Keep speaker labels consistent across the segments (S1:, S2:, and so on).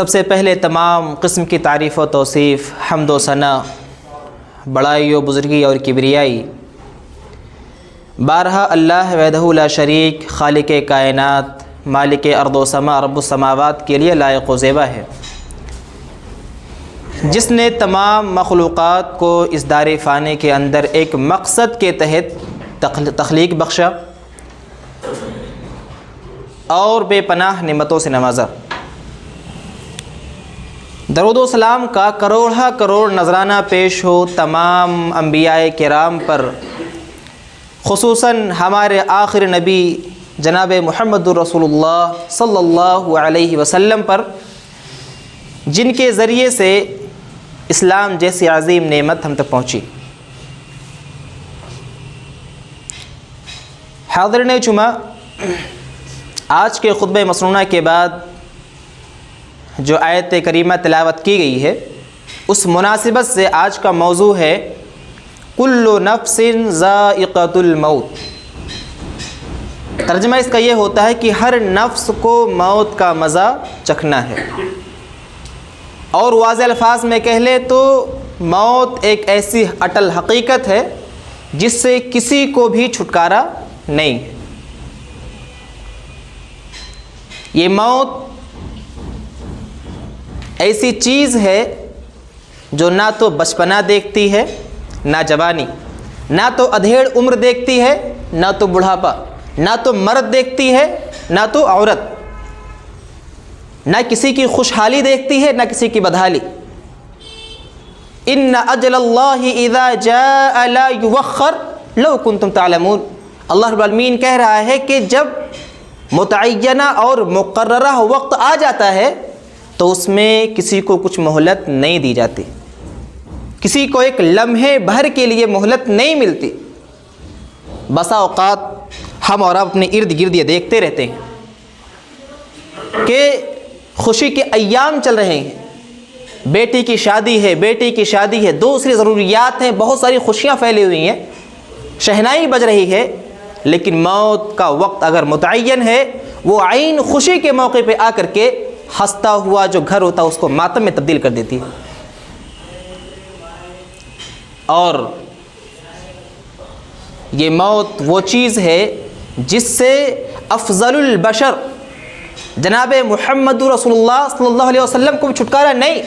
S1: سب سے پہلے تمام قسم کی تعریف و توصیف، حمد و ثنا، بڑائی و بزرگی اور کبریائی بارہا اللہ وحدہ لا شریک، خالق کائنات، مالک ارض و سما، رب السماوات کے لیے لائق و زیبا ہے، جس نے تمام مخلوقات کو اس دار فانی کے اندر ایک مقصد کے تحت تخلیق بخشا اور بے پناہ نعمتوں سے نوازا۔ درود و سلام کا کروڑہ کروڑ نذرانہ پیش ہو تمام انبیاء کرام پر، خصوصاً ہمارے آخر نبی جناب محمد رسول اللہ صلی اللہ علیہ وسلم پر، جن کے ذریعے سے اسلام جیسی عظیم نعمت ہم تک پہنچی۔ حاضرین جمعہ، آج کے خطبہ مسنونہ کے بعد جو آیت کریمہ تلاوت کی گئی ہے، اس مناسبت سے آج کا موضوع ہے کل نفس ذائقۃ الموت۔ ترجمہ اس کا یہ ہوتا ہے کہ ہر نفس کو موت کا مزہ چکھنا ہے، اور واضح الفاظ میں کہہ لیں تو موت ایک ایسی اٹل حقیقت ہے جس سے کسی کو بھی چھٹکارا نہیں ہے۔ یہ موت ایسی چیز ہے جو نہ تو بچپنا دیکھتی ہے، نہ جوانی، نہ تو ادھیڑ عمر دیکھتی ہے، نہ تو بڑھاپا، نہ تو مرد دیکھتی ہے، نہ تو عورت، نہ کسی کی خوشحالی دیکھتی ہے، نہ کسی کی بدحالی۔ ان اجل اللہ اذا جاء لا یؤخر لو کنتم تعلمون۔ اللہ رب العالمین کہہ رہا ہے کہ جب متعینہ اور مقررہ وقت آ جاتا ہے تو اس میں کسی کو کچھ مہلت نہیں دی جاتی، کسی کو ایک لمحے بھر کے لیے مہلت نہیں ملتی۔ بسا اوقات ہم اور آپ اپنے ارد گرد یہ دیکھتے رہتے ہیں کہ خوشی کے ایام چل رہے ہیں، بیٹی کی شادی ہے، بیٹی کی شادی ہے، دوسری ضروریات ہیں، بہت ساری خوشیاں پھیلی ہوئی ہیں، شہنائی بج رہی ہے، لیکن موت کا وقت اگر متعین ہے، وہ عین خوشی کے موقع پہ آ کر کے ہنستا ہوا جو گھر ہوتا ہے اس کو ماتم میں تبدیل کر دیتی ہے۔ اور یہ موت وہ چیز ہے جس سے افضل البشر جناب محمد رسول اللہ صلی اللہ علیہ وسلم کو چھٹکارا نہیں۔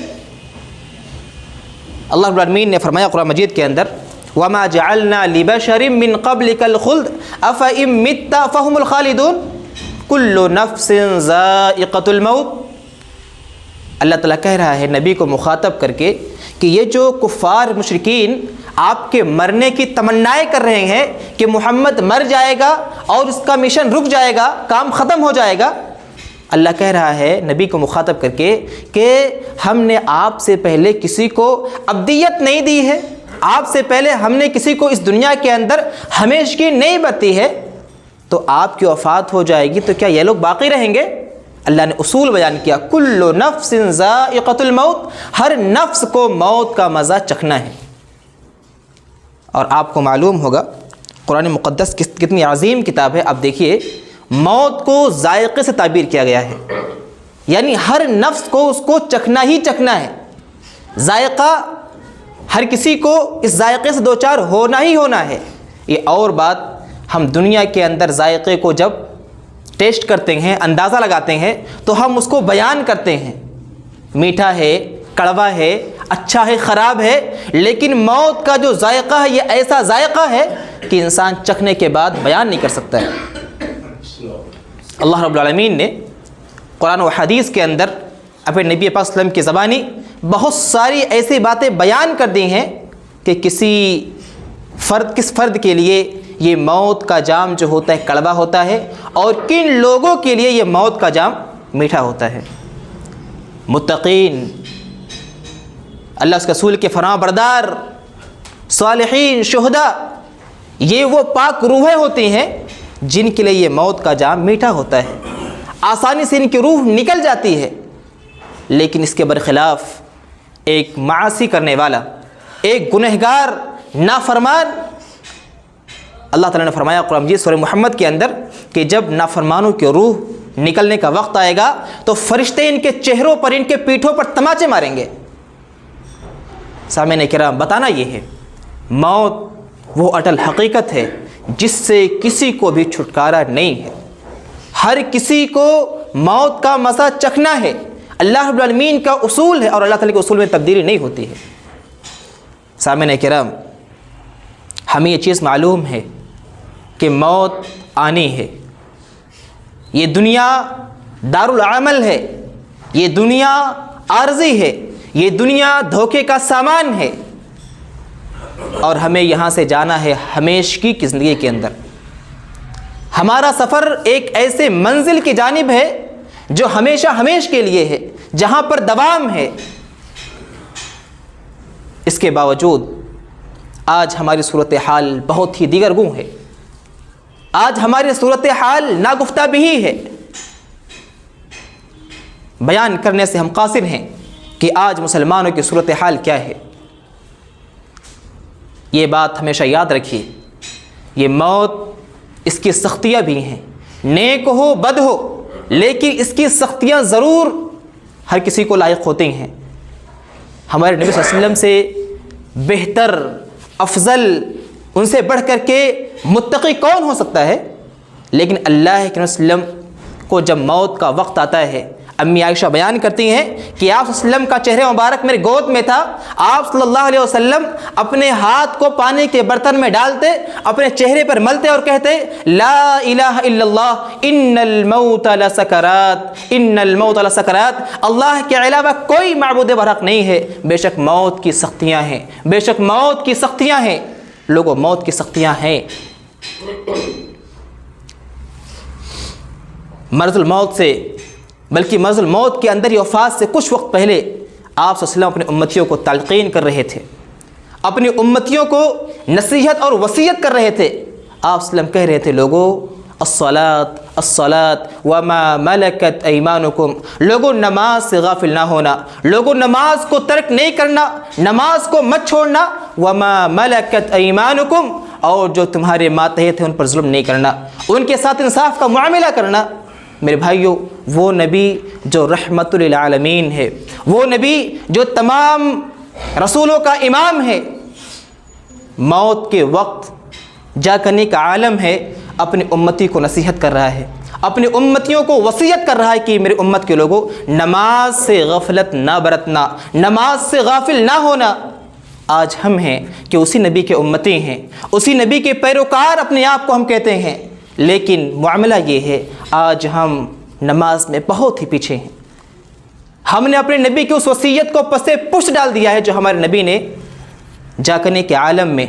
S1: اللہ رب العالمین نے فرمایا قرآن مجید کے اندر وَمَا جَعَلْنَا لِبَشَرٍ مِّن قَبْلِكَ الْخُلْدَ أَفَإِن مِّتَّ فَهُمُ الْخَالِدُونَ كُلُّ نَفْسٍ ذَائِقَةُ الْمَوْتِ۔ اللہ تعالیٰ کہہ رہا ہے نبی کو مخاطب کر کے کہ یہ جو کفار مشرکین آپ کے مرنے کی تمنائیں کر رہے ہیں کہ محمد مر جائے گا اور اس کا مشن رک جائے گا، کام ختم ہو جائے گا، اللہ کہہ رہا ہے نبی کو مخاطب کر کے کہ ہم نے آپ سے پہلے کسی کو ابدیت نہیں دی ہے، آپ سے پہلے ہم نے کسی کو اس دنیا کے اندر ہمیشگی نہیں بخشی ہے، تو آپ کی وفات ہو جائے گی تو کیا یہ لوگ باقی رہیں گے؟ اللہ نے اصول بیان کیا کل نفس ذائقۃ الموت، ہر نفس کو موت کا مزہ چکھنا ہے۔ اور آپ کو معلوم ہوگا قرآن مقدس کتنی عظیم کتاب ہے۔ اب دیکھیے موت کو ذائقے سے تعبیر کیا گیا ہے، یعنی ہر نفس کو اس کو چکھنا ہی چکھنا ہے۔ ذائقہ ہر کسی کو اس ذائقے سے دوچار ہونا ہی ہونا ہے۔ یہ اور بات ہم دنیا کے اندر ذائقے کو جب ٹیسٹ کرتے ہیں، اندازہ لگاتے ہیں تو ہم اس کو بیان کرتے ہیں، میٹھا ہے، کڑوا ہے، اچھا ہے، خراب ہے، لیکن موت کا جو ذائقہ ہے یہ ایسا ذائقہ ہے کہ انسان چکھنے کے بعد بیان نہیں کر سکتا ہے۔ اللہ رب العالمین نے قرآن و حدیث کے اندر اپنے نبی پاک صلی اللہ علیہ وسلم کی زبانی بہت ساری ایسی باتیں بیان کر دی ہیں کہ کس فرد کے لیے یہ موت کا جام جو ہوتا ہے کڑوا ہوتا ہے، اور کن لوگوں کے لیے یہ موت کا جام میٹھا ہوتا ہے۔ متقین، اللہ اس کے رسول کے فرمان بردار، صالحین، شہداء، یہ وہ پاک روحیں ہوتی ہیں جن کے لیے یہ موت کا جام میٹھا ہوتا ہے، آسانی سے ان کی روح نکل جاتی ہے۔ لیکن اس کے برخلاف ایک معاصی کرنے والا، ایک گنہگار، نافرمان، اللہ تعالیٰ نے فرمایا قرآن مجید سورہ محمد کے اندر کہ جب نافرمانوں کی روح نکلنے کا وقت آئے گا تو فرشتے ان کے چہروں پر، ان کے پیٹھوں پر تماچے ماریں گے۔ سامعین کرام، بتانا یہ ہے موت وہ اٹل حقیقت ہے جس سے کسی کو بھی چھٹکارا نہیں ہے۔ ہر کسی کو موت کا مزہ چکھنا ہے۔ اللہ رب العالمین کا اصول ہے اور اللہ تعالیٰ کے اصول میں تبدیلی نہیں ہوتی ہے۔ سامعین کرام، ہمیں یہ چیز معلوم ہے کہ موت آنی ہے۔ یہ دنیا دارالعمل ہے، یہ دنیا عارضی ہے، یہ دنیا دھوکے کا سامان ہے، اور ہمیں یہاں سے جانا ہے ہمیشگی کی زندگی کے اندر۔ ہمارا سفر ایک ایسے منزل کی جانب ہے جو ہمیشہ ہمیش کے لیے ہے، جہاں پر دوام ہے۔ اس کے باوجود آج ہماری صورتحال بہت ہی دیگر گوں ہے۔ آج ہماری صورتحال ناگفتہ بھی ہے۔ بیان کرنے سے ہم قاصر ہیں کہ آج مسلمانوں کی صورتحال کیا ہے۔ یہ بات ہمیشہ یاد رکھیے، یہ موت، اس کی سختیاں بھی ہیں، نیک ہو بد ہو، لیکن اس کی سختیاں ضرور ہر کسی کو لائق ہوتی ہیں۔ ہمارے نبی صلی اللہ علیہ وسلم سے بہتر، افضل، ان سے بڑھ کر کے متقی کون ہو سکتا ہے؟ لیکن اللہ کے نبی صلی اللہ علیہ وسلم کو جب موت کا وقت آتا ہے، امی عائشہ بیان کرتی ہیں کہ آپ صلی اللہ علیہ وسلم کا چہرہ مبارک میرے گود میں تھا، آپ صلی اللہ علیہ وسلم اپنے ہاتھ کو پانی کے برتن میں ڈالتے، اپنے چہرے پر ملتے اور کہتے لا الہ الا اللہ ان الموت لسکرات، ان الموت لسکرات، اللہ کے علاوہ کوئی معبود برحق نہیں ہے، بے شک موت کی سختیاں ہیں، بے شک موت کی سختیاں ہیں۔ لوگوں، موت کی سختیاں ہیں۔ مرض الموت سے، بلکہ مرض الموت کے اندر ہی وفات سے کچھ وقت پہلے آپ صلی اللہ علیہ وسلم اپنے امتیوں کو تلقین کر رہے تھے، اپنی امتیوں کو نصیحت اور وصیت کر رہے تھے۔ آپ صلی اللہ علیہ وسلم کہہ رہے تھے، لوگوں الصلاۃ الصلاۃ وما ملکت ایمانکم، لوگوں نماز سے غافل نہ ہونا، لوگوں نماز کو ترک نہیں کرنا، نماز کو مت چھوڑنا، وما ملکت ایمانکم، اور جو تمہارے ماتحت ہیں ان پر ظلم نہیں کرنا، ان کے ساتھ انصاف کا معاملہ کرنا۔ میرے بھائیوں، وہ نبی جو رحمت للعالمین ہے، وہ نبی جو تمام رسولوں کا امام ہے، موت کے وقت جا کرنے کا عالم ہے، اپنی امتی کو نصیحت کر رہا ہے، اپنی امتیوں کو وصیت کر رہا ہے کہ میرے امت کے لوگوں، نماز سے غفلت نہ برتنا، نماز سے غافل نہ ہونا۔ آج ہم ہیں کہ اسی نبی کے امتی ہیں، اسی نبی کے پیروکار اپنے آپ کو ہم کہتے ہیں، لیکن معاملہ یہ ہے آج ہم نماز میں بہت ہی پیچھے ہیں۔ ہم نے اپنے نبی کی اس وصیت کو پسے پشت ڈال دیا ہے جو ہمارے نبی نے جا کرنے کے عالم میں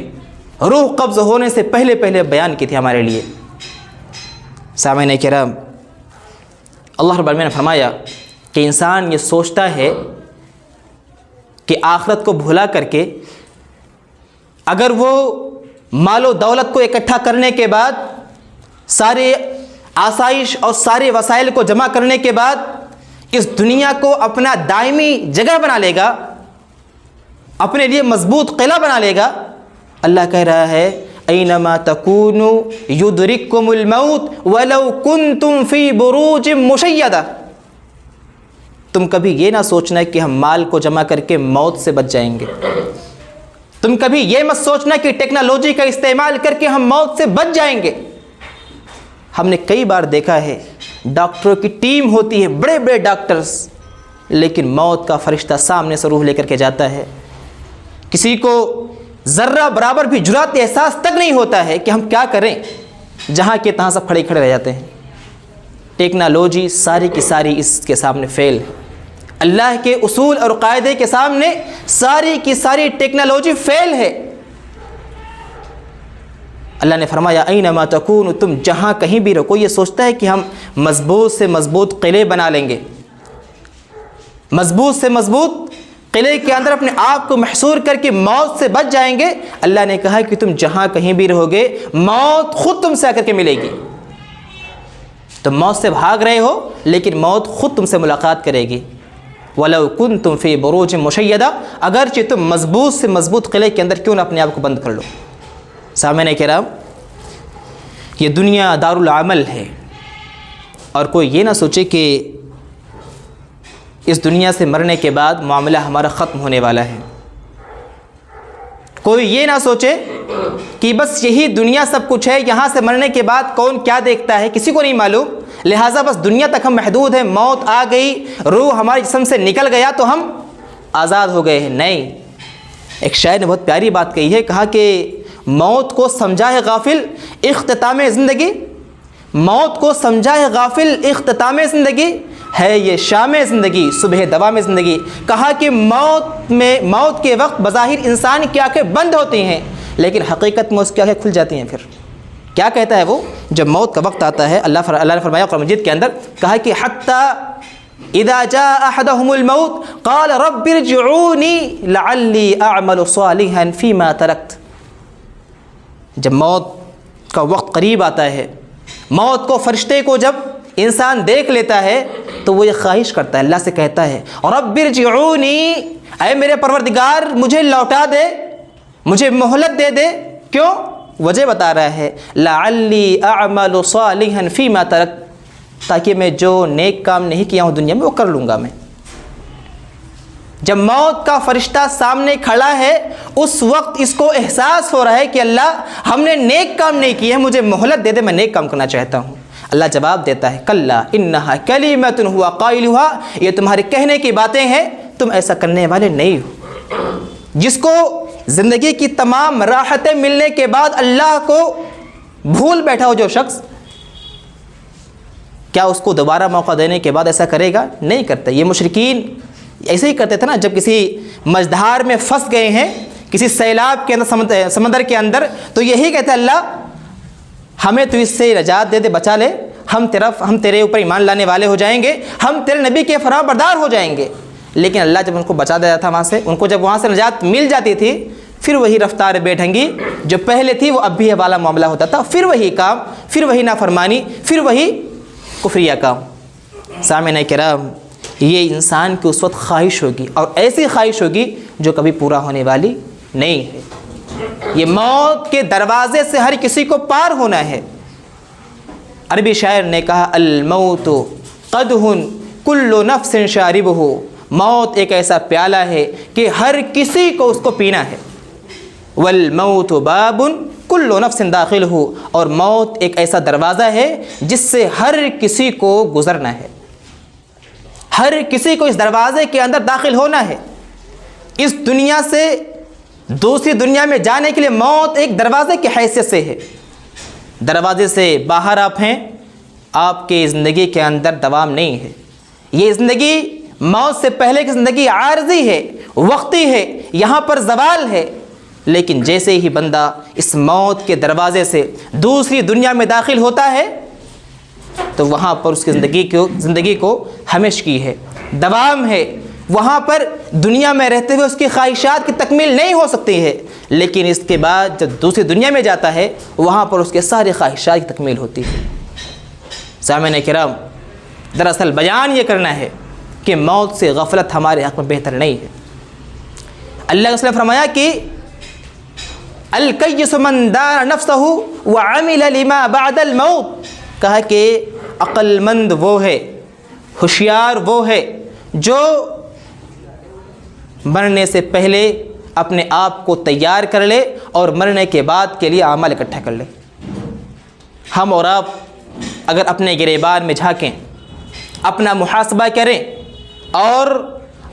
S1: روح قبض ہونے سے پہلے بیان کی تھی ہمارے لیے۔ سامعین کرام، اللہ رب العالمین نے فرمایا کہ انسان یہ سوچتا ہے کہ آخرت کو بھلا کر کے اگر وہ مال و دولت کو اکٹھا کرنے کے بعد، سارے آسائش اور سارے وسائل کو جمع کرنے کے بعد اس دنیا کو اپنا دائمی جگہ بنا لے گا، اپنے لیے مضبوط قلعہ بنا لے گا۔ اللہ کہہ رہا ہے اینما تکونوا یدرککم الموت ولو کنتم فی بروج مشیدہ، تم کبھی یہ نہ سوچنا کہ ہم مال کو جمع کر کے موت سے بچ جائیں گے، تم کبھی یہ مت سوچنا کہ ٹیکنالوجی کا استعمال کر کے ہم موت سے بچ جائیں گے۔ ہم نے کئی بار دیکھا ہے ڈاکٹروں کی ٹیم ہوتی ہے، بڑے بڑے ڈاکٹرز، لیکن موت کا فرشتہ سامنے سے روح لے کر کے جاتا ہے، کسی کو ذرہ برابر بھی جرات احساس تک نہیں ہوتا ہے کہ ہم کیا کریں، جہاں کے تہاں سب کھڑے رہ جاتے ہیں۔ ٹیکنالوجی ساری کی ساری اس کے سامنے فیل ہے، اللہ کے اصول اور قاعدے کے سامنے ساری کی ساری ٹیکنالوجی فیل ہے۔ اللہ نے فرمایا اینما تکون، تم جہاں کہیں بھی رہو۔ کوئی یہ سوچتا ہے کہ ہم مضبوط سے مضبوط قلعے بنا لیں گے، مضبوط سے مضبوط قلعے کے اندر اپنے آپ کو محصور کر کے موت سے بچ جائیں گے۔ اللہ نے کہا کہ تم جہاں کہیں بھی رہو گے، موت خود تم سے آ کر کے ملے گی۔ تم موت سے بھاگ رہے ہو لیکن موت خود تم سے ملاقات کرے گی۔ وَلَوْ كُنْتُمْ فِي بُرُوجٍ مُشَيَّدَةٍ، اگرچہ تم مضبوط سے مضبوط قلعے کے اندر کیوں نہ اپنے آپ کو بند کر لو۔ سامعین کرام، یہ دنیا دارالعمل ہے، اور کوئی یہ نہ سوچے کہ اس دنیا سے مرنے کے بعد معاملہ ہمارا ختم ہونے والا ہے. کوئی یہ نہ سوچے کہ بس یہی دنیا سب کچھ ہے, یہاں سے مرنے کے بعد کون کیا دیکھتا ہے کسی کو نہیں معلوم, لہٰذا بس دنیا تک ہم محدود ہیں, موت آ گئی, روح ہمارے جسم سے نکل گیا تو ہم آزاد ہو گئے ہیں. نہیں, ایک شاعر نے بہت پیاری بات کہی ہے, کہا کہ موت کو سمجھا ہے غافل اختتام زندگی, موت کو سمجھا ہے غافل اختتام زندگی, ہے یہ شام زندگی صبح دوام زندگی. کہا کہ موت کے وقت بظاہر انسان کی آنکھیں بند ہوتی ہیں, لیکن حقیقت میں اس کی آنکھیں کھل جاتی ہیں. پھر کیا کہتا ہے وہ جب موت کا وقت آتا ہے؟ اللہ نے فرمایا قرآن مجید کے اندر, کہا کہ حتی اذا جاء احدهم الموت قال رب ارجعونی لعلی اعمل صالحا فیما ترکت. جب موت کا وقت قریب آتا ہے, موت کو فرشتے کو جب انسان دیکھ لیتا ہے تو وہ یہ خواہش کرتا ہے, اللہ سے کہتا ہے رب ارجعونی, اے میرے پروردگار مجھے لوٹا دے, مجھے مہلت دے دے. کیوں؟ وجہ بتا رہا ہے, لعلی اعمل صالحا فیما ترکت, تاکہ میں جو نیک کام نہیں کیا ہوں دنیا میں وہ کر لوں گا میں. جب موت کا فرشتہ سامنے کھڑا ہے اس وقت اس کو احساس ہو رہا ہے کہ اللہ ہم نے نیک کام نہیں کیے ہیں, مجھے مہلت دے دے, میں نیک کام کرنا چاہتا ہوں. اللہ جواب دیتا ہے کلا انہا کلمۃ ہوا قائلھا, یہ تمہارے کہنے کی باتیں ہیں, تم ایسا کرنے والے نہیں ہو. جس کو زندگی کی تمام راحتیں ملنے کے بعد اللہ کو بھول بیٹھا ہو جو شخص, کیا اس کو دوبارہ موقع دینے کے بعد ایسا کرے گا؟ نہیں کرتا. یہ مشرکین ایسے ہی کرتے تھے نا, جب کسی مجدھار میں پھنس گئے ہیں, کسی سیلاب کے اندر, سمندر کے اندر, تو یہی کہتے ہیں اللہ ہمیں تو اس سے نجات دے دے, بچا لے, ہم تیرے اوپر ایمان لانے والے ہو جائیں گے, ہم تیرے نبی کے فرما بردار ہو جائیں گے. لیکن اللہ جب ان کو بچا دیتا تھا وہاں سے, ان کو جب وہاں سے نجات مل جاتی تھی, پھر وہی رفتار بے ڈھنگی جو پہلے تھی وہ اب بھی والا معاملہ ہوتا تھا, پھر وہی کام, پھر وہی نافرمانی, پھر وہی کفریہ کام. سامعین کرام, یہ انسان کی اس وقت خواہش ہوگی, اور ایسی خواہش ہوگی جو کبھی پورا ہونے والی نہیں ہے. یہ موت کے دروازے سے ہر کسی کو پار ہونا ہے. عربی شاعر نے کہا الموت قدح کل نفس شاربہ, موت ایک ایسا پیالہ ہے کہ ہر کسی کو اس کو پینا ہے. والموت باب کل نفس داخلہ, اور موت ایک ایسا دروازہ ہے جس سے ہر کسی کو گزرنا ہے, ہر کسی کو اس دروازے کے اندر داخل ہونا ہے. اس دنیا سے دوسری دنیا میں جانے کے لیے موت ایک دروازے کی حیثیت سے ہے. دروازے سے باہر آپ ہیں, آپ کی زندگی کے اندر دوام نہیں ہے. یہ زندگی موت سے پہلے کی زندگی عارضی ہے, وقتی ہے, یہاں پر زوال ہے. لیکن جیسے ہی بندہ اس موت کے دروازے سے دوسری دنیا میں داخل ہوتا ہے تو وہاں پر اس کی زندگی کو ہمیشگی ہے, دوام ہے. وہاں پر دنیا میں رہتے ہوئے اس کی خواہشات کی تکمیل نہیں ہو سکتی ہے, لیکن اس کے بعد جب دوسری دنیا میں جاتا ہے وہاں پر اس کے ساری خواہشات کی تکمیل ہوتی ہے. سامعین کرام, دراصل بیان یہ کرنا ہے کہ موت سے غفلت ہمارے حق میں بہتر نہیں ہے. اللہ کے رسول نے فرمایا کہ الکیس من دار نفسہ وعمل لما بعد الموت, کہا کہ عقل مند وہ ہے, ہوشیار وہ ہے جو مرنے سے پہلے اپنے آپ کو تیار کر لے اور مرنے کے بعد کے لیے اعمال اکٹھا کر لے. ہم اور آپ اگر اپنے گریبان میں جھانکیں, اپنا محاسبہ کریں اور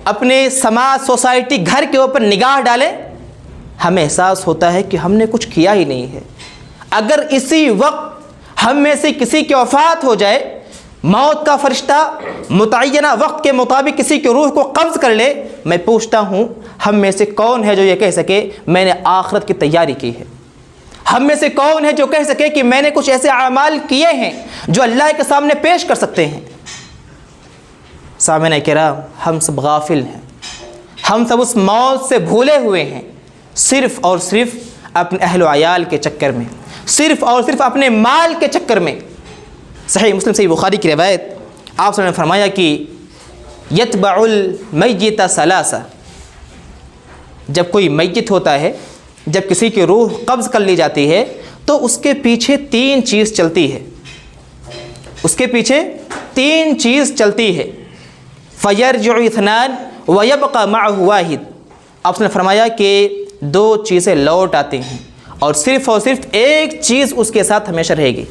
S1: اپنے سماج سوسائٹی گھر کے اوپر نگاہ ڈالیں, ہمیں احساس ہوتا ہے کہ ہم نے کچھ کیا ہی نہیں ہے. اگر اسی وقت ہم میں سے کسی کی وفات ہو جائے, موت کا فرشتہ متعینہ وقت کے مطابق کسی کی روح کو قبض کر لے, میں پوچھتا ہوں ہم میں سے کون ہے جو یہ کہہ سکے میں نے آخرت کی تیاری کی ہے؟ ہم میں سے کون ہے جو کہہ سکے کہ میں نے کچھ ایسے اعمال کیے ہیں جو اللہ کے سامنے پیش کر سکتے ہیں؟ سامعین کرام, ہم سب غافل ہیں, ہم سب اس موت سے بھولے ہوئے ہیں, صرف اور صرف اپنے اہل و عیال کے چکر میں, صرف اور صرف اپنے مال کے چکر میں. صحیح مسلم صحیح بخاری کی روایت, آپ نے فرمایا کہ یتبع المیت ثلاثہ, جب کوئی میت ہوتا ہے, جب کسی کی روح قبض کر لی جاتی ہے تو اس کے پیچھے 3 چیز چلتی ہے. اس کے پیچھے 3 چیز چلتی ہے. فَيَرْجِعُ اثنان وَيَبْقَى مَعَهُ واحد. آپ نے فرمایا کہ 2 چیزیں لوٹ آتی ہیں اور صرف ایک چیز اس کے ساتھ ہمیشہ رہے گی.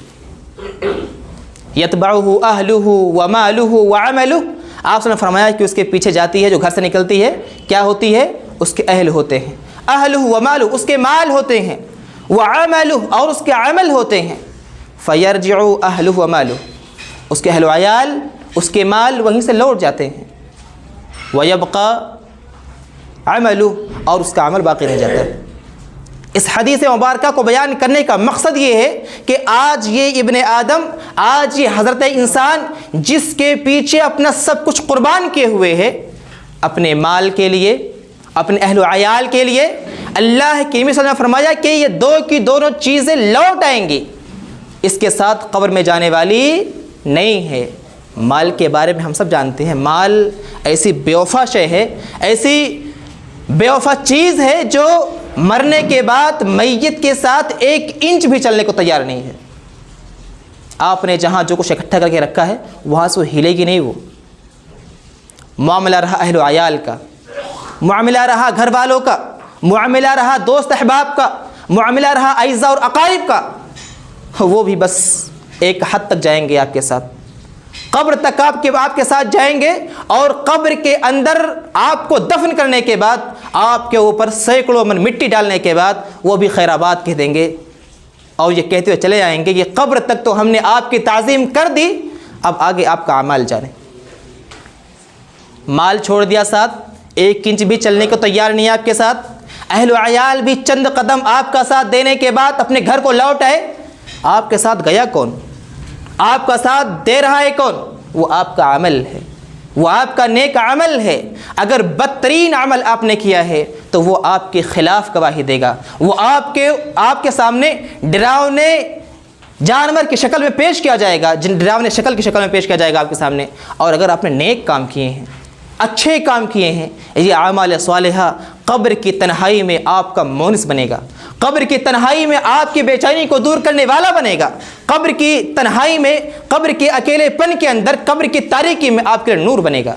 S1: يَتْبَعُهُ أَهْلُهُ وَمَالُهُ وَعَمَلُهُ. آپ نے فرمایا کہ اس کے پیچھے جاتی ہے جو گھر سے نکلتی ہے, کیا ہوتی ہے؟ اس کے اہل ہوتے ہیں. أَهْلُهُ وَمَالُهُ, اس کے مال ہوتے ہیں. وَعَمَلُهُ, اور اس کے عمل ہوتے ہیں. فَيَرْجِعُ أَهْلُهُ وَمَالُهُ, اس کے اہل و عیال, اس کے مال وہیں سے لوٹ جاتے ہیں. وَيَبْقَى عَمَلُهُ, اور اس کا عمل باقی رہ جاتا ہے. اس حدیث مبارکہ کو بیان کرنے کا مقصد یہ ہے کہ آج یہ ابن آدم, آج یہ حضرت انسان جس کے پیچھے اپنا سب کچھ قربان کیے ہوئے ہے, اپنے مال کے لیے, اپنے اہل و عیال کے لیے, اللہ کے نبی صلی اللہ علیہ وسلم نے فرمایا کہ یہ 2 کی دونوں چیزیں لوٹ آئیں گی, اس کے ساتھ قبر میں جانے والی نہیں ہے. مال کے بارے میں ہم سب جانتے ہیں, مال ایسی بے وفا شے ہے, ایسی بے وفا چیز ہے جو مرنے کے بعد میت کے ساتھ 1 انچ بھی چلنے کو تیار نہیں ہے. آپ نے جہاں جو کچھ اکٹھا کر کے رکھا ہے وہاں سے وہ ہلے گی نہیں. وہ معاملہ رہا اہل و عیال کا, معاملہ رہا گھر والوں کا, معاملہ رہا دوست احباب کا, معاملہ رہا اعزاء اور اقارب کا, وہ بھی بس ایک حد تک جائیں گے آپ کے ساتھ. قبر تک آپ کے ساتھ جائیں گے, اور قبر کے اندر آپ کو دفن کرنے کے بعد آپ کے اوپر سینکڑوں من مٹی ڈالنے کے بعد وہ بھی خیر آباد کہہ دیں گے, اور یہ کہتے ہوئے چلے آئیں گے کہ قبر تک تو ہم نے آپ کی تعظیم کر دی, اب آگے آپ کا اعمال جانیں. مال چھوڑ دیا ساتھ, 1 انچ بھی چلنے کو تیار نہیں آپ کے ساتھ. اہل و عیال بھی چند قدم آپ کا ساتھ دینے کے بعد اپنے گھر کو لوٹ آئے. آپ کے ساتھ گیا کون؟ آپ کا ساتھ دے رہا ہے کون؟ وہ آپ کا عمل ہے, وہ آپ کا نیک عمل ہے. اگر بدترین عمل آپ نے کیا ہے تو وہ آپ کے خلاف گواہی دے گا, وہ آپ کے سامنے ڈراونے جانور کی شکل میں پیش کیا جائے گا, ڈراونے شکل کی شکل میں پیش کیا جائے گا آپ کے سامنے. اور اگر آپ نے نیک کام کیے ہیں, اچھے کام کیے ہیں, یہ اعمال صالحہ قبر کی تنہائی میں آپ کا مونس بنے گا, قبر کی تنہائی میں آپ کی بے چینی کو دور کرنے والا بنے گا, قبر کی تنہائی میں, قبر کے اکیلے پن کے اندر, قبر کی تاریکی میں آپ کے لیے نور بنے گا.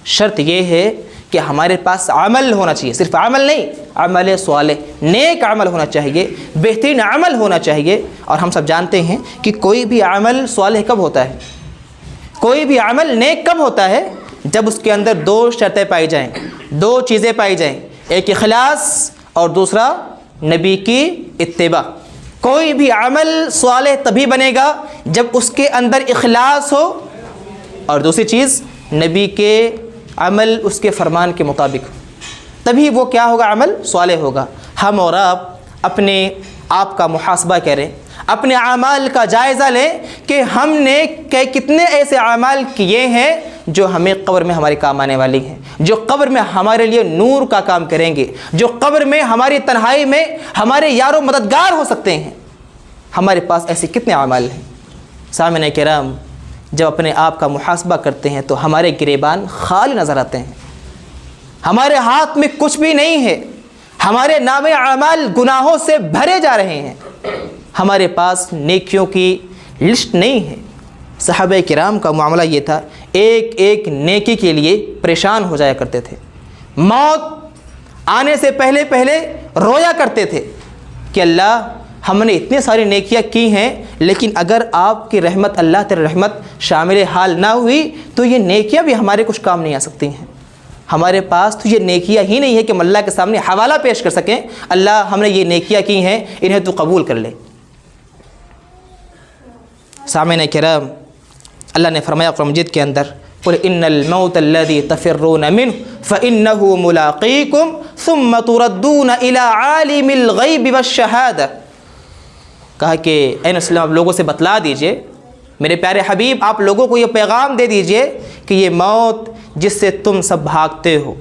S1: شرط یہ ہے کہ ہمارے پاس عمل ہونا چاہیے, صرف عمل نہیں, عمل صالح, نیک عمل ہونا چاہیے, بہترین عمل ہونا چاہیے. اور ہم سب جانتے ہیں کہ کوئی بھی عمل صالح کب ہوتا ہے, کوئی بھی عمل نیک کب ہوتا ہے؟ جب اس کے اندر 2 شرطیں پائی جائیں, 2 چیزیں پائی جائیں, ایک اخلاص اور دوسرا نبی کی اتباع. کوئی بھی عمل صالح تبھی بنے گا جب اس کے اندر اخلاص ہو, اور دوسری چیز نبی کے عمل اس کے فرمان کے مطابق ہو, تبھی وہ کیا ہوگا؟ عمل صالح ہوگا. ہم اور آپ اپنے آپ کا محاسبہ کریں, اپنے اعمال کا جائزہ لیں کہ ہم نے کتنے ایسے اعمال کیے ہیں جو ہمیں قبر میں ہمارے کام آنے والی ہیں, جو قبر میں ہمارے لیے نور کا کام کریں گے, جو قبر میں ہماری تنہائی میں ہمارے یار و مددگار ہو سکتے ہیں. ہمارے پاس ایسے کتنے اعمال ہیں. سامعین کرام, جب اپنے آپ کا محاسبہ کرتے ہیں تو ہمارے گریبان خالی نظر آتے ہیں, ہمارے ہاتھ میں کچھ بھی نہیں ہے, ہمارے نام اعمال گناہوں سے بھرے جا رہے ہیں, ہمارے پاس نیکیوں کی لسٹ نہیں ہے. صحابہ کرام کا معاملہ یہ تھا, ایک نیکی کے لیے پریشان ہو جایا کرتے تھے, موت آنے سے پہلے رویا کرتے تھے کہ اللہ ہم نے اتنے ساری نیکیاں کی ہیں, لیکن اگر آپ کی رحمت, اللہ تیری رحمت شامل حال نہ ہوئی تو یہ نیکیاں بھی ہمارے کچھ کام نہیں آ سکتی ہیں. ہمارے پاس تو یہ نیکیاں ہی نہیں ہے کہ ہم اللہ کے سامنے حوالہ پیش کر سکیں, اللہ ہم نے یہ نیکیاں کی ہیں, انہیں تو قبول کر لے. سامعین کرام, اللہ نے فرمایا قرآن مجید کے اندر, قل ان الموت الذي تفرون منه فانه ملاقيكم ثم تردون الى عالم الغیب والشہادہ. کہا کہ اے رسول اللہ, آپ لوگوں سے بتلا دیجئے, میرے پیارے حبیب آپ لوگوں کو یہ پیغام دے دیجئے کہ یہ موت جس سے تم سب بھاگتے ہو,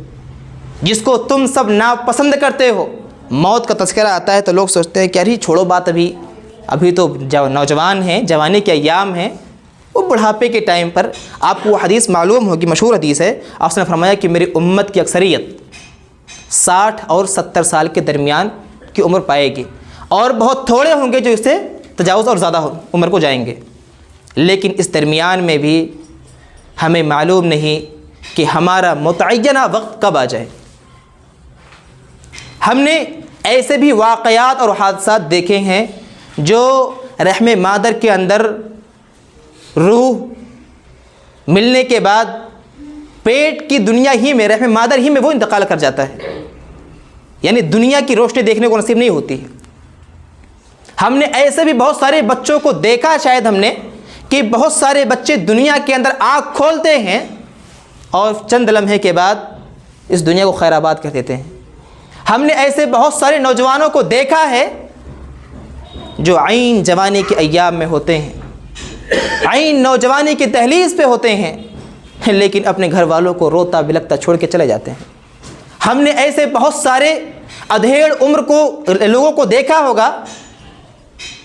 S1: جس کو تم سب ناپسند کرتے ہو, موت کا تذکرہ آتا ہے تو لوگ سوچتے ہیں کہ ارے چھوڑو بات, ابھی تو نوجوان ہیں, جوانی کے ایام ہیں. وہ بڑھاپے کے ٹائم پر آپ کو وہ حدیث معلوم ہوگی, مشہور حدیث ہے. آپ نے فرمایا کہ میری امت کی اکثریت 60 اور 70 سال کے درمیان کی عمر پائے گی, اور بہت تھوڑے ہوں گے جو اس سے تجاوز اور زیادہ عمر کو جائیں گے. لیکن اس درمیان میں بھی ہمیں معلوم نہیں کہ ہمارا متعینہ وقت کب آ جائے۔ ہم نے ایسے بھی واقعات اور حادثات دیکھے ہیں جو رحم مادر کے اندر روح ملنے کے بعد پیٹ کی دنیا ہی میں، رحم مادر ہی میں وہ انتقال کر جاتا ہے، یعنی دنیا کی روشنی دیکھنے کو نصیب نہیں ہوتی ہے۔ ہم نے ایسے بھی بہت سارے بچوں کو دیکھا، شاید ہم نے، کہ بہت سارے بچے دنیا کے اندر آنکھ کھولتے ہیں اور چند لمحے کے بعد اس دنیا کو خیر آباد کر دیتے ہیں۔ ہم نے ایسے بہت سارے نوجوانوں کو دیکھا ہے جو عین جوانی کے ایام میں ہوتے ہیں، عین نوجوانی کی دہلیز پہ ہوتے ہیں، لیکن اپنے گھر والوں کو روتا بلکتا چھوڑ کے چلے جاتے ہیں۔ ہم نے ایسے بہت سارے ادھیڑ عمر کو لوگوں کو دیکھا ہوگا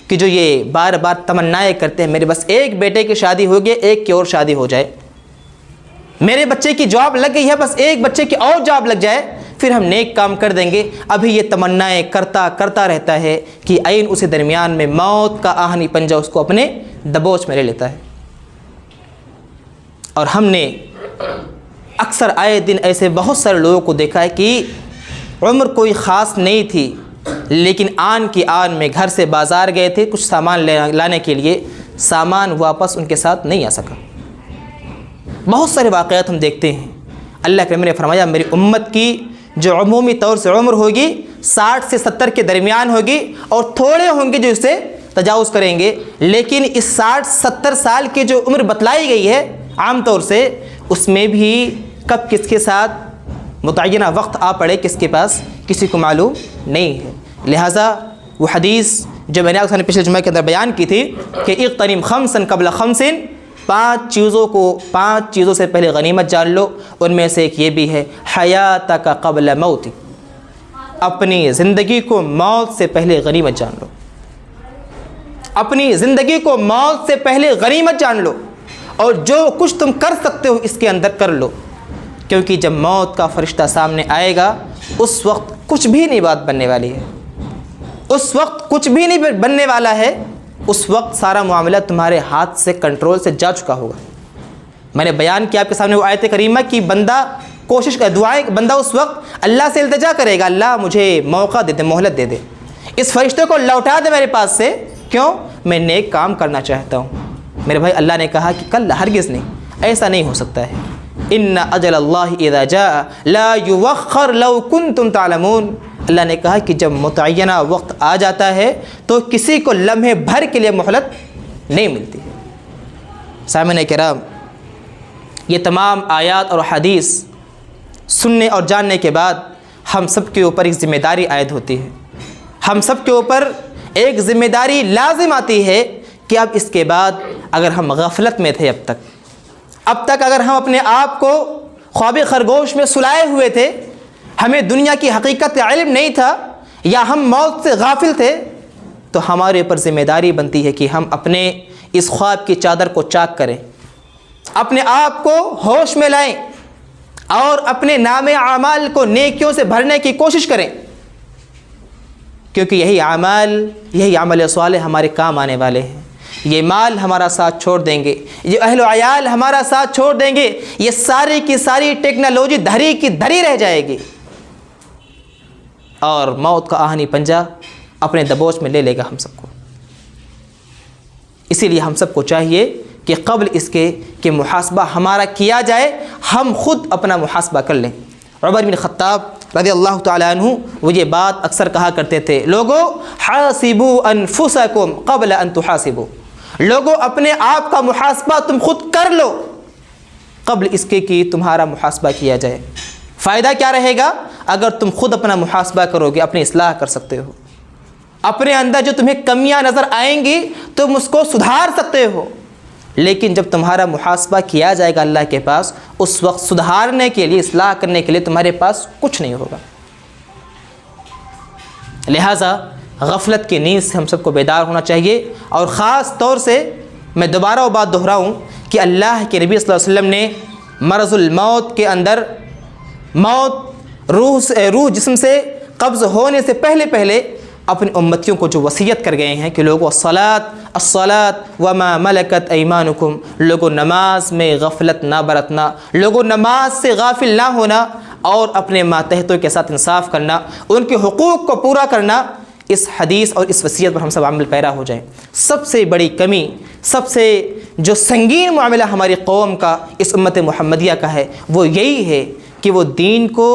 S1: کہ جو یہ بار بار تمنائیں کرتے ہیں، میرے بس ایک بیٹے کی شادی ہو گئی، ایک کی اور شادی ہو جائے، میرے بچے کی جاب لگ گئی ہے، بس ایک بچے کی اور جاب لگ جائے، پھر ہم نیک کام کر دیں گے۔ ابھی یہ تمنائیں کرتا رہتا ہے کہ عین اسی درمیان میں موت کا آہنی پنجہ اس کو اپنے دبوچ میں لے لیتا ہے۔ اور ہم نے اکثر آئے دن ایسے بہت سارے لوگوں کو دیکھا ہے کہ عمر کوئی خاص نہیں تھی، لیکن آن کی آن میں گھر سے بازار گئے تھے کچھ سامان لانے کے لیے، سامان واپس ان کے ساتھ نہیں آ سکا۔ بہت سارے واقعات ہم دیکھتے ہیں۔ اللہ کے نبی نے فرمایا میری امت کی جو عمومی طور سے عمر ہوگی 60 سے 70 کے درمیان ہوگی، اور تھوڑے ہوں گے جو اسے تجاوز کریں گے، لیکن اس 60-70 سال کی جو عمر بتلائی گئی ہے عام طور سے، اس میں بھی کب کس کے ساتھ متعینہ وقت آ پڑے کس کے پاس کسی کو معلوم نہیں ہے۔ لہٰذا وہ حدیث جو میں نے پچھلے جمعہ کے اندر بیان کی تھی کہ اغتنم خمسا قبل خمس، 5 چیزوں سے پہلے غنیمت جان لو، ان میں سے ایک یہ بھی ہے حیاتک قبل موت، اپنی زندگی کو موت سے پہلے غنیمت جان لو، اپنی زندگی کو موت سے پہلے غنیمت جان لو، اور جو کچھ تم کر سکتے ہو اس کے اندر کر لو، کیونکہ جب موت کا فرشتہ سامنے آئے گا اس وقت کچھ بھی نہیں بات بننے والی ہے، اس وقت کچھ بھی نہیں بننے والا ہے، اس وقت سارا معاملہ تمہارے ہاتھ سے کنٹرول سے جا چکا ہوگا۔ میں نے بیان کیا آپ کے سامنے وہ آیت کریمہ کی بندہ کوشش کر دعائیں، بندہ اس وقت اللہ سے التجا کرے گا اللہ مجھے موقع دے دے، مہلت دے دے، اس فرشتے کو لوٹا دے میرے پاس سے، کیوں؟ میں نیک کام کرنا چاہتا ہوں۔ میرے بھائی اللہ نے کہا کہ کل ہرگز نہیں، ایسا نہیں ہو سکتا ہے۔ ان اجل اللہ اذا جاء لا یوخر لو کنتم تعلمون، اللہ نے کہا کہ جب متعینہ وقت آ جاتا ہے تو کسی کو لمحے بھر کے لیے مہلت نہیں ملتی۔ سامعین کرام، یہ تمام آیات اور حدیث سننے اور جاننے کے بعد ہم سب کے اوپر ایک ذمہ داری عائد ہوتی ہے، ہم سب کے اوپر ایک ذمہ داری لازم آتی ہے کہ اب اس کے بعد اگر ہم غفلت میں تھے اب تک اگر ہم اپنے آپ کو خواب خرگوش میں سلائے ہوئے تھے، ہمیں دنیا کی حقیقت علم نہیں تھا، یا ہم موت سے غافل تھے، تو ہمارے اوپر ذمہ داری بنتی ہے کہ ہم اپنے اس خواب کی چادر کو چاک کریں، اپنے آپ کو ہوش میں لائیں اور اپنے نام اعمال کو نیکیوں سے بھرنے کی کوشش کریں، کیونکہ یہی عمل صالح ہمارے کام آنے والے ہیں۔ یہ مال ہمارا ساتھ چھوڑ دیں گے، یہ اہل و عیال ہمارا ساتھ چھوڑ دیں گے، یہ ساری کی ساری ٹیکنالوجی دھری کی دھری رہ جائے گی، اور موت کا آہنی پنجہ اپنے دبوچ میں لے لے گا ہم سب کو۔ اسی لیے ہم سب کو چاہیے کہ قبل اس کے کہ محاسبہ ہمارا کیا جائے، ہم خود اپنا محاسبہ کر لیں۔ عمر بن خطاب رضی اللہ تعالیٰ عنہ وہ یہ بات اکثر کہا کرتے تھے، لوگو حاسبوا انفسکم قبل ان تحاسبوا، لوگو اپنے آپ کا محاسبہ تم خود کر لو قبل اس کے کہ تمہارا محاسبہ کیا جائے۔ فائدہ کیا رہے گا؟ اگر تم خود اپنا محاسبہ کرو گے، اپنی اصلاح کر سکتے ہو، اپنے اندر جو تمہیں کمیاں نظر آئیں گی تم اس کو سدھار سکتے ہو، لیکن جب تمہارا محاسبہ کیا جائے گا اللہ کے پاس، اس وقت سدھارنے کے لیے، اصلاح کرنے کے لیے تمہارے پاس کچھ نہیں ہوگا۔ لہٰذا غفلت کی نیند سے ہم سب کو بیدار ہونا چاہیے، اور خاص طور سے میں دوبارہ وہ بات دہراؤں کہ اللہ کے نبی صلی اللہ علیہ وسلم نے مرض الموت کے اندر، موت روح جسم سے قبض ہونے سے پہلے اپنی امتیوں کو جو وصیت کر گئے ہیں کہ لوگو الصلاۃ وما ملکت ایمانکم، لوگو نماز میں غفلت نہ برتنا، لوگو نماز سے غافل نہ ہونا اور اپنے ماتحتوں کے ساتھ انصاف کرنا، ان کے حقوق کو پورا کرنا، اس حدیث اور اس وصیت پر ہم سب عمل پیرا ہو جائیں۔ سب سے بڑی کمی، سب سے جو سنگین معاملہ ہماری قوم کا، اس امت محمدیہ کا ہے، وہ یہی ہے کہ وہ دین کو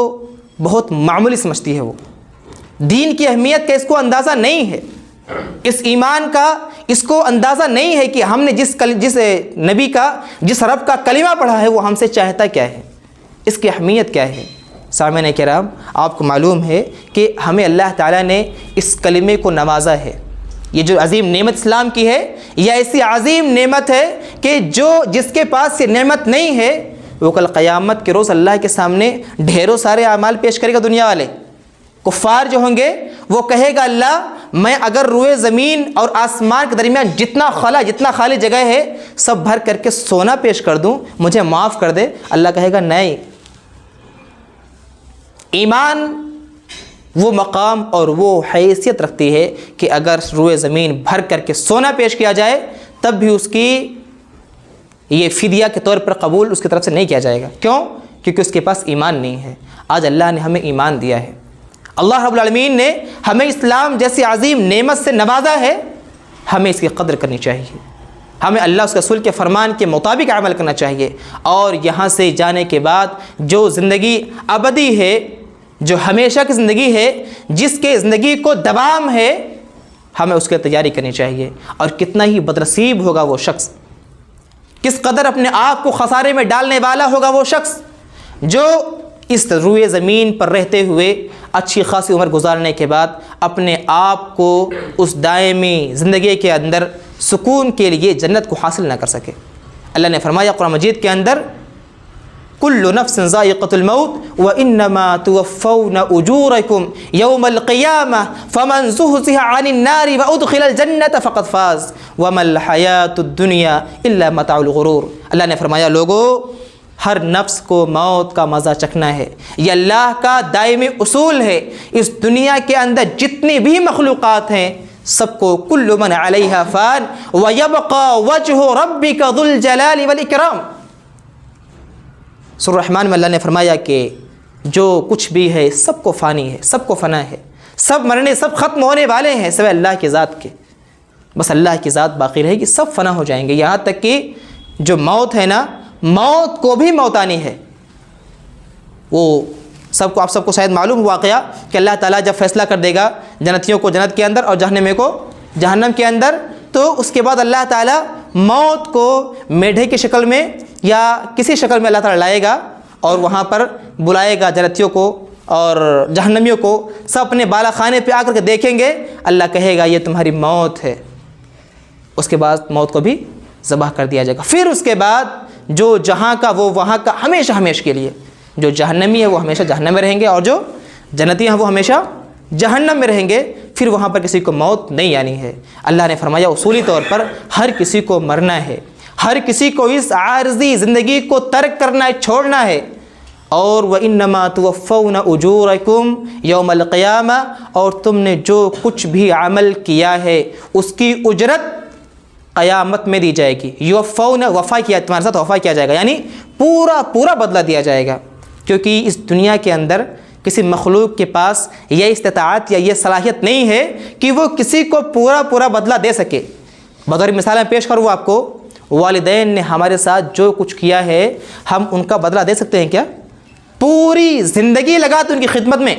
S1: بہت معمولی سمجھتی ہے، وہ دین کی اہمیت کا اس کو اندازہ نہیں ہے، اس ایمان کا اس کو اندازہ نہیں ہے کہ ہم نے جس نبی کا، جس رب کا کلمہ پڑھا ہے وہ ہم سے چاہتا کیا ہے، اس کی اہمیت کیا ہے۔ سامعین کرام، آپ کو معلوم ہے کہ ہمیں اللہ تعالیٰ نے اس کلمے کو نوازا ہے۔ یہ جو عظیم نعمت اسلام کی ہے، یہ ایسی عظیم نعمت ہے کہ جس کے پاس یہ نعمت نہیں ہے وہ کل قیامت کے روز اللہ کے سامنے ڈھیروں سارے اعمال پیش کرے گا۔ دنیا والے کفار جو ہوں گے وہ کہے گا اللہ میں اگر روئے زمین اور آسمان کے درمیان جتنا خالی جگہ ہے سب بھر کر کے سونا پیش کر دوں، مجھے معاف کر دے۔ اللہ کہے گا نہیں۔ ایمان وہ مقام اور وہ حیثیت رکھتی ہے کہ اگر روئے زمین بھر کر کے سونا پیش کیا جائے تب بھی اس کی یہ فدیہ کے طور پر قبول اس کی طرف سے نہیں کیا جائے گا۔ کیوں؟ کیونکہ اس کے پاس ایمان نہیں ہے۔ آج اللہ نے ہمیں ایمان دیا ہے، اللہ رب العالمین نے ہمیں اسلام جیسی عظیم نعمت سے نوازا ہے، ہمیں اس کی قدر کرنی چاہیے، ہمیں اللہ اس رسول کے فرمان کے مطابق عمل کرنا چاہیے، اور یہاں سے جانے کے بعد جو زندگی ابدی ہے، جو ہمیشہ کی زندگی ہے، جس کے زندگی کو دوام ہے، ہمیں اس کی تیاری کرنی چاہیے۔ اور کتنا ہی بدنصیب ہوگا وہ شخص، کس قدر اپنے آپ کو خسارے میں ڈالنے والا ہوگا وہ شخص جو اس روئے زمین پر رہتے ہوئے اچھی خاصی عمر گزارنے کے بعد اپنے آپ کو اس دائمی زندگی کے اندر سکون کے لیے جنت کو حاصل نہ کر سکے۔ اللہ نے فرمایا قرآن مجید کے اندر کل نفس ذائقۃ الموت وانما توفون اجورکم یوم القیامہ فمن زحزح عن النار وادخل الجنۃ فقد فاز وما الحیاۃ الدنیا الا متاع الغرور۔ اللہ نے فرمایا لوگو، ہر نفس کو موت کا مزہ چکھنا ہے، یہ اللہ کا دائمی اصول ہے۔ اس دنیا کے اندر جتنی بھی مخلوقات ہیں سب کو کل من علیہا فان ویبقى وجہ ربک ذو الجلال والاکرام۔ سورہ الرحمن میں اللہ نے فرمایا کہ جو کچھ بھی ہے سب کو فانی ہے، سب کو فنا ہے، سب مرنے، سب ختم ہونے والے ہیں سوائے اللہ کی ذات کے۔ بس اللہ کی ذات باقی رہے گی، سب فنا ہو جائیں گے۔ یہاں تک کہ جو موت ہے نا، موت کو بھی موت آنی ہے۔ وہ سب کو، آپ سب کو شاید معلوم واقعہ کہ اللہ تعالیٰ جب فیصلہ کر دے گا جنتیوں کو جنت کے اندر اور جہنمیوں کو جہنم کے اندر، تو اس کے بعد اللہ تعالیٰ موت کو میڈھے کی شکل میں یا کسی شکل میں اللہ تعالیٰ لائے گا اور وہاں پر بلائے گا جنتیوں کو اور جہنمیوں کو، سب اپنے بالا خانے پہ آ کر کے دیکھیں گے۔ اللہ کہے گا یہ تمہاری موت ہے۔ اس کے بعد موت کو بھی ذبح کر دیا جائے گا۔ پھر اس کے بعد جو جہاں کا وہ وہاں کا ہمیشہ ہمیشہ کے لیے، جو جہنمی ہے وہ ہمیشہ جہنم میں رہیں گے اور جو جنتی ہیں وہ ہمیشہ جہنم میں رہیں گے۔ پھر وہاں پر کسی کو موت نہیں آنی ہے۔ اللہ نے فرمایا اصولی طور پر ہر کسی کو مرنا ہے، ہر کسی کو اس عارضی زندگی کو ترک کرنا ہے، چھوڑنا ہے۔ اور وَإِنَّمَا تُوَفَّوْنَ أُجُورَكُمْ يَوْمَ الْقِيَامَةِ، اور تم نے جو کچھ بھی عمل کیا ہے اس کی اجرت قیامت میں دی جائے گی۔ یوفون، وفا کیا، تمہارے ساتھ وفا کیا جائے گا، یعنی پورا بدلہ دیا جائے گا۔ کیونکہ اس دنیا کے اندر کسی مخلوق کے پاس یہ استطاعت یا یہ صلاحیت نہیں ہے کہ وہ کسی کو پورا بدلہ دے سکے۔ بطور مثال میں پیش کروں آپ کو، والدین نے ہمارے ساتھ جو کچھ کیا ہے ہم ان کا بدلہ دے سکتے ہیں کیا؟ پوری زندگی لگاتے ان کی خدمت میں،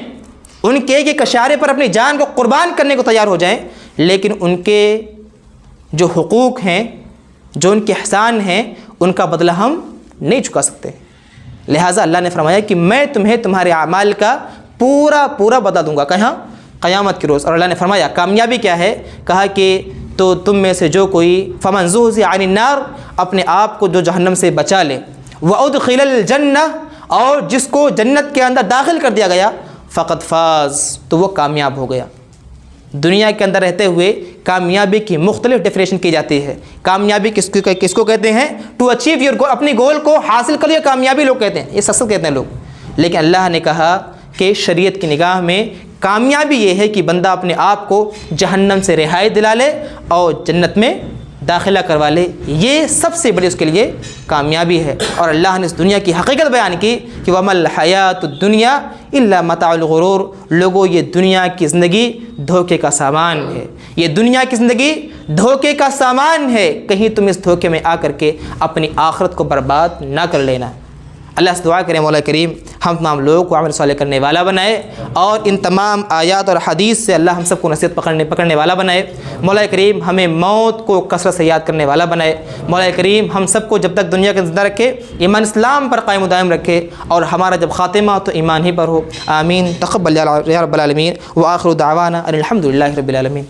S1: ان کے ایک اشارے پر اپنی جان کو قربان کرنے کو تیار ہو جائیں، لیکن ان کے جو حقوق ہیں، جو ان کے احسان ہیں، ان کا بدلہ ہم نہیں چکا سکتے۔ لہٰذا اللہ نے فرمایا کہ میں تمہیں تمہارے اعمال کا پورا بدلہ دوں گا، کہاں؟ قیامت کے روز۔ اور اللہ نے فرمایا کامیابی کیا ہے؟ کہا کہ تو تم میں سے جو کوئی فمن زحزح عن النار، اپنے آپ کو جو جہنم سے بچا لے، وادخل الجنہ، اور جس کو جنت کے اندر داخل کر دیا گیا، فقد فاز، تو وہ کامیاب ہو گیا۔ دنیا کے اندر رہتے ہوئے کامیابی کی مختلف ڈیفینیشن کی جاتی ہے۔ کامیابی کس کو کہتے ہیں؟ ٹو اچیو یور گول، اپنی گول کو حاصل کر لیا کامیابی لوگ کہتے ہیں، یہ سکسیس کہتے ہیں لوگ۔ لیکن اللہ نے کہا کہ شریعت کی نگاہ میں کامیابی یہ ہے کہ بندہ اپنے آپ کو جہنم سے رہائی دلا لے اور جنت میں داخلہ کروا لے، یہ سب سے بڑی اس کے لیے کامیابی ہے۔ اور اللہ نے اس دنیا کی حقیقت بیان کی کہ وَمَا الْحَيَاةُ الدُّنْيَا إِلَّا مَتَاعُ الْغُرُورِ، لوگوں یہ دنیا کی زندگی دھوکے کا سامان ہے، یہ دنیا کی زندگی دھوکے کا سامان ہے، کہیں تم اس دھوکے میں آ کر کے اپنی آخرت کو برباد نہ کر لینا۔ اللہ سے دعا کریں مولا کریم ہم تمام لوگوں کو عمل صالح کرنے والا بنائے، اور ان تمام آیات اور حدیث سے اللہ ہم سب کو نصیحت پکڑنے والا بنائے۔ مولا کریم ہمیں موت کو کثرت سے یاد کرنے والا بنائے۔ مولا کریم ہم سب کو جب تک دنیا کے زندہ رکھے ایمان اسلام پر قائم و دائم رکھے، اور ہمارا جب خاتمہ تو ایمان ہی پر ہو۔ آمین۔ تقبل یا رب العالمین، وآخر دعوانا ان الحمد للہ رب العالمین۔